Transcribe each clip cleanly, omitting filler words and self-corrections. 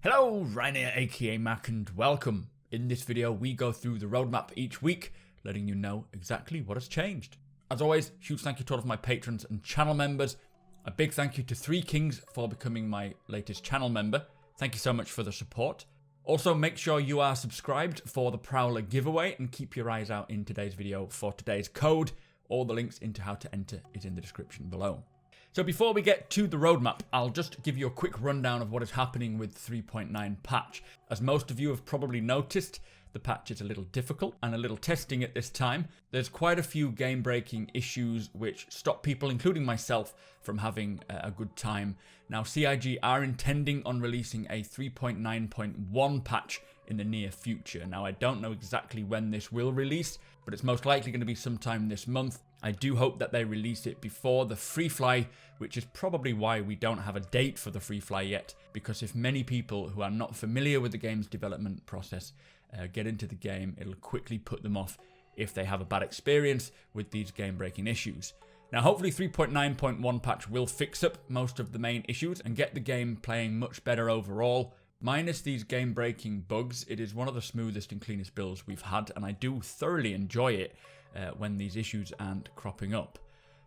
Hello, Ryan here, aka Mac, and welcome. In this video, we go through the roadmap each week, letting you know exactly what has changed. As always, huge thank you to all of my patrons and channel members. A big thank you to 3 Kings for becoming my latest channel member. Thank you so much for the support. Also, make sure you are subscribed for the Prowler giveaway and keep your eyes out in today's video for today's code. All the links into how to enter is in the description below. So before we get to the roadmap, I'll just give you a quick rundown of what is happening with 3.9 patch. As most of you have probably noticed, the patch is a little difficult and a little testing at this time. There's quite a few game-breaking issues which stop people, including myself, from having a good time. Now, CIG are intending on releasing a 3.9.1 patch in the near future. Now, I don't know exactly when this will release, but it's most likely going to be sometime this month. I do hope that they release it before the free fly, which is probably why we don't have a date for the free fly yet, because if many people who are not familiar with the game's development process get into the game, it'll quickly put them off if they have a bad experience with these game-breaking issues. Now, hopefully 3.9.1 patch will fix up most of the main issues and get the game playing much better overall. Minus these game-breaking bugs, it is one of the smoothest and cleanest builds we've had, and I do thoroughly enjoy it when these issues aren't cropping up.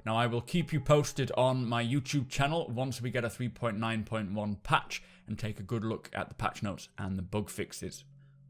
Now, I will keep you posted on my YouTube channel once we get a 3.9.1 patch and take a good look at the patch notes and the bug fixes.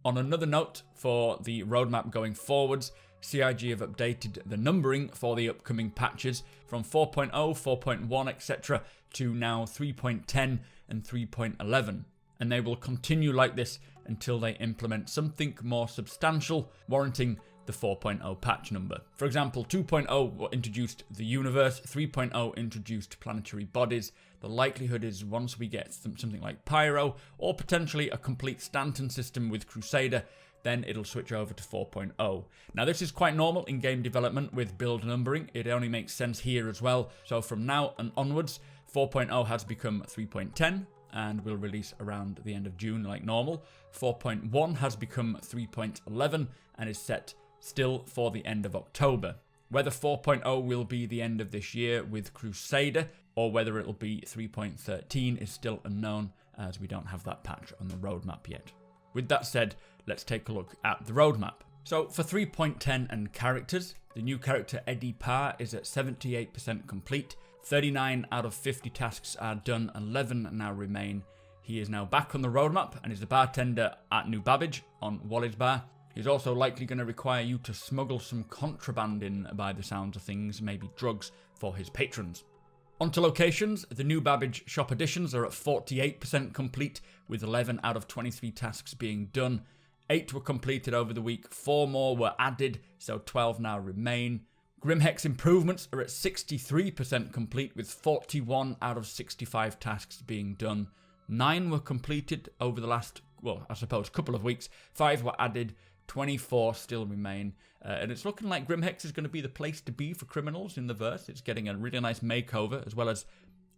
On another note, for the roadmap going forwards, CIG have updated the numbering for the upcoming patches from 4.0, 4.1, etc. to now 3.10 and 3.11. And they will continue like this until they implement something more substantial, warranting the 4.0 patch number. For example, 2.0 introduced the universe, 3.0 introduced planetary bodies. The likelihood is once we get something like Pyro, or potentially a complete Stanton system with Crusader, then it'll switch over to 4.0. Now, this is quite normal in game development with build numbering. It only makes sense here as well. So from now and onwards, 4.0 has become 3.10 and will release around the end of June like normal. 4.1 has become 3.11 and is set still for the end of October. Whether 4.0 will be the end of this year with Crusader or whether it'll be 3.13 is still unknown, as we don't have that patch on the roadmap yet. With that said, let's take a look at the roadmap. So for 3.10 and characters, the new character Eddie Parr is at 78% complete. 39 out of 50 tasks are done, 11 now remain. He is now back on the roadmap and is the bartender at New Babbage on Wally's Bar. He's also likely going to require you to smuggle some contraband in by the sounds of things, maybe drugs, for his patrons. Onto locations, the New Babbage shop additions are at 48% complete, with 11 out of 23 tasks being done. 8 were completed over the week, 4 more were added, so 12 now remain. Grimhex improvements are at 63% complete, with 41 out of 65 tasks being done. 9 were completed over the last, couple of weeks. 5 were added, 24 still remain. And it's looking like Grimhex is going to be the place to be for criminals in the verse. It's getting a really nice makeover, as well as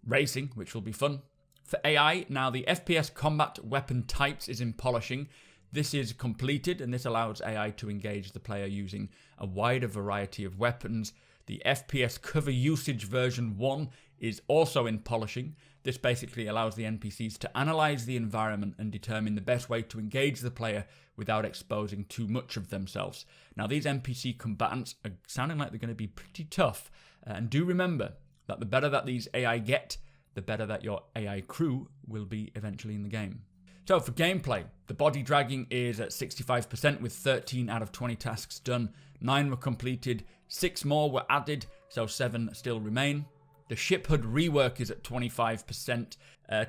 racing, which will be fun. For AI, now the FPS combat weapon types is in polishing. This is completed, and this allows AI to engage the player using a wider variety of weapons. The FPS cover usage version 1 is also in polishing. This basically allows the NPCs to analyze the environment and determine the best way to engage the player without exposing too much of themselves. Now, these NPC combatants are sounding like they're going to be pretty tough. And do remember that the better that these AI get, the better that your AI crew will be eventually in the game. So for gameplay, the body dragging is at 65% with 13 out of 20 tasks done. 9 were completed, 6 more were added, so 7 still remain. The ship hood rework is at 25%.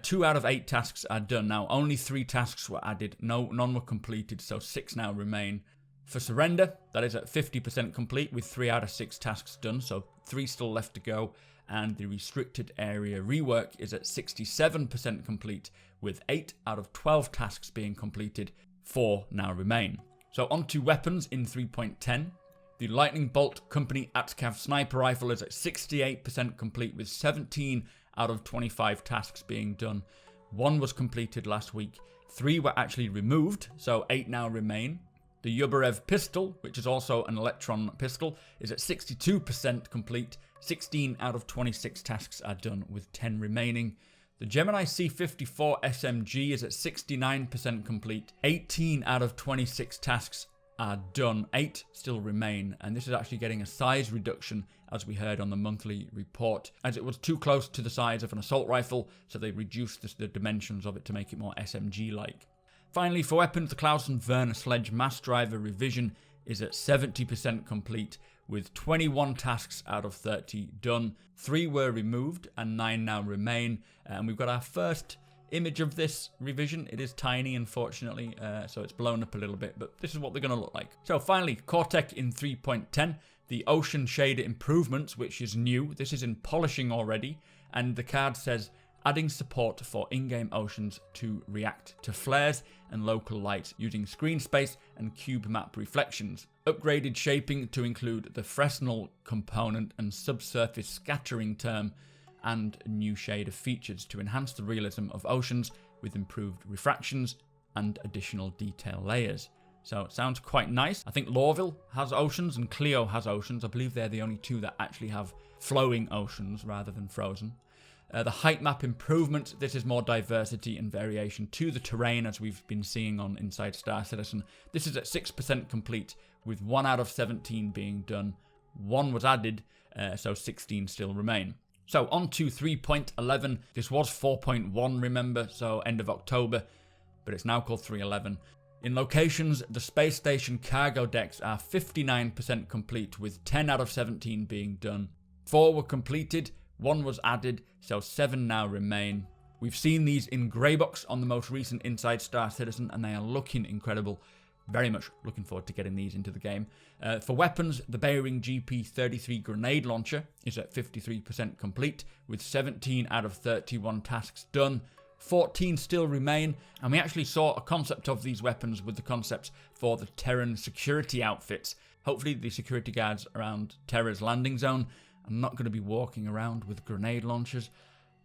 2 out of 8 tasks are done now. Only 3 tasks were added. None were completed, so 6 now remain. For surrender, that is at 50% complete with 3 out of 6 tasks done, so 3 still left to go. And the restricted area rework is at 67% complete with 8 out of 12 tasks being completed. 4 now remain. So onto weapons in 3.10. The Lightning Bolt Company ATCAV sniper rifle is at 68% complete with 17 out of 25 tasks being done. 1 was completed last week. 3 were actually removed, so 8 now remain. The Yubarev pistol, which is also an electron pistol, is at 62% complete. 16 out of 26 tasks are done with 10 remaining. The Gemini C54 SMG is at 69% complete. 18 out of 26 tasks are done. 8 still remain, and this is actually getting a size reduction, as we heard on the monthly report, as it was too close to the size of an assault rifle, so they reduced the dimensions of it to make it more SMG-like. Finally, for weapons, the Clausen Werner Sledge mass driver revision is at 70% complete, with 21 tasks out of 30 done. 3 were removed and 9 now remain, and we've got our first image of this revision. It is tiny, unfortunately, so it's blown up a little bit, but this is what they're going to look like. So finally, Cortec in 3.10, the ocean shader improvements, which is new. This is in polishing already, and the card says adding support for in-game oceans to react to flares and local light using screen space and cube map reflections. Upgraded shaping to include the Fresnel component and subsurface scattering term, and new shader features to enhance the realism of oceans with improved refractions and additional detail layers. So it sounds quite nice. I think Lorville has oceans and Clio has oceans. I believe they're the only two that actually have flowing oceans rather than frozen. The height map improvement, this is more diversity and variation to the terrain, as we've been seeing on Inside Star Citizen. This is at 6% complete, with 1 out of 17 being done. 1 was added, so 16 still remain. So on to 3.11. This was 4.1, remember, so end of October, but it's now called 3.11. In locations, the space station cargo decks are 59% complete, with 10 out of 17 being done. 4 were completed, 1 was added, so 7 now remain. We've seen these in grey box on the most recent Inside Star Citizen, and they are looking incredible. Very much looking forward to getting these into the game. For weapons, the Bearing GP33 grenade launcher is at 53% complete, with 17 out of 31 tasks done. 14 still remain, and we actually saw a concept of these weapons with the concepts for the Terran security outfits. Hopefully the security guards around Terra's landing zone are not going to be walking around with grenade launchers.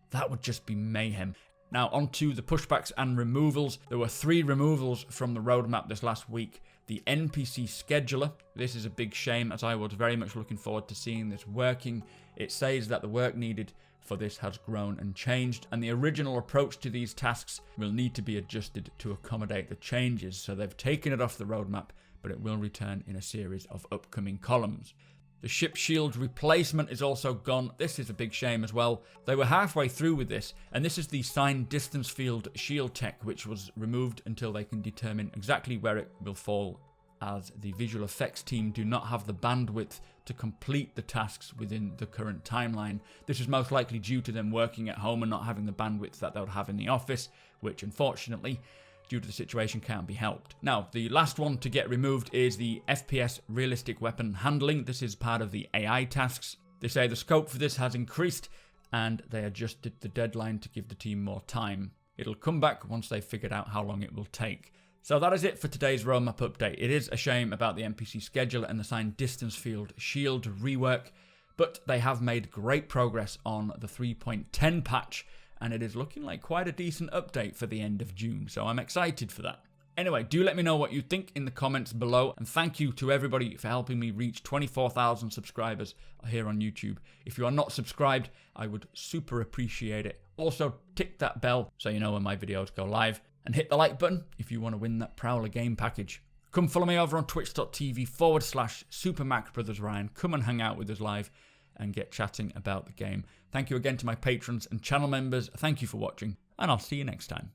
That would just be mayhem. Now on to the pushbacks and removals. There were 3 removals from the roadmap this last week. The NPC scheduler, this is a big shame, as I was very much looking forward to seeing this working. It says that the work needed for this has grown and changed, and the original approach to these tasks will need to be adjusted to accommodate the changes. So they've taken it off the roadmap, but it will return in a series of upcoming columns. The ship shield replacement is also gone. This is a big shame as well. They were halfway through with this, and this is the signed distance field shield tech, which was removed until they can determine exactly where it will fall, as the visual effects team do not have the bandwidth to complete the tasks within the current timeline. This is most likely due to them working at home and not having the bandwidth that they would have in the office, which unfortunately, due to the situation, can't be helped. Now, the last one to get removed is the FPS realistic weapon handling. This is part of the AI tasks. They say the scope for this has increased, and they adjusted the deadline to give the team more time. It'll come back once they've figured out how long it will take. So that is it for today's roadmap update. It is a shame about the NPC schedule and the signed distance field shield rework, but they have made great progress on the 3.10 patch, and it is looking like quite a decent update for the end of June, so I'm excited for that. Anyway, do let me know what you think in the comments below, and thank you to everybody for helping me reach 24,000 subscribers here on YouTube. If you are not subscribed, I would super appreciate it. Also, tick that bell so you know when my videos go live, and hit the like button if you want to win that Prowler game package. Come follow me over on twitch.tv/supermacbrothers. Come and hang out with us live and get chatting about the game. Thank you again to my patrons and channel members. Thank you for watching, and I'll see you next time.